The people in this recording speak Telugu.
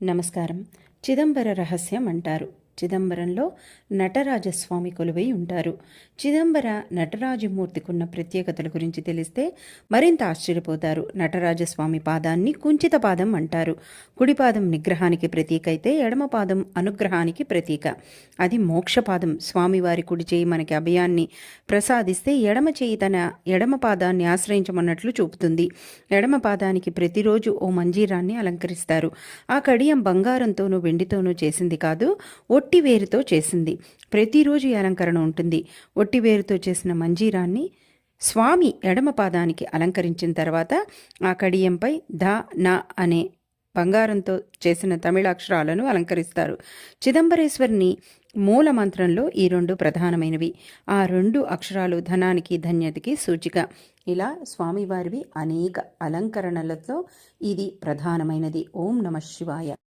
నమస్కారం. చిదంబర రహస్యం అంటారు. చిదంబరంలో నటరాజస్వామి కొలువై ఉంటారు. చిదంబర నటరాజమూర్తికున్న ప్రత్యేకతల గురించి తెలిస్తే మరింత ఆశ్చర్యపోతారు. నటరాజస్వామి పాదాన్ని కుంచిత పాదం అంటారు. కుడిపాదం నిగ్రహానికి ప్రతీక అయితే ఎడమ పాదం అనుగ్రహానికి ప్రతీక. అది మోక్షపాదం. స్వామివారి కుడి చేయి మనకి అభయాన్ని ప్రసాదిస్తే ఎడమ చేయి తన ఎడమ పాదాన్ని ఆశ్రయించమన్నట్లు చూపుతుంది. ఎడమ పాదానికి ప్రతిరోజు ఓ మంజీరాన్ని అలంకరిస్తారు. ఆ కడియం బంగారంతోనూ వెండితోనూ చేసింది కాదు, ఒట్టివేరుతో చేసింది. ప్రతిరోజు ఈ అలంకరణ ఉంటుంది. ఒట్టివేరుతో చేసిన మంజీరాన్ని స్వామి ఎడమ పాదానికి అలంకరించిన తర్వాత ఆ కడియంపై ధ న అనే బంగారంతో చేసిన తమిళాక్షరాలను అలంకరిస్తారు. చిదంబరేశ్వరిని మూల మంత్రంలో ఈ రెండు ప్రధానమైనవి. ఆ రెండు అక్షరాలు ధనానికి ధన్యతకి సూచిక. ఇలా స్వామివారివి అనేక అలంకరణలతో ఇది ప్రధానమైనది. ఓం నమః శివాయ.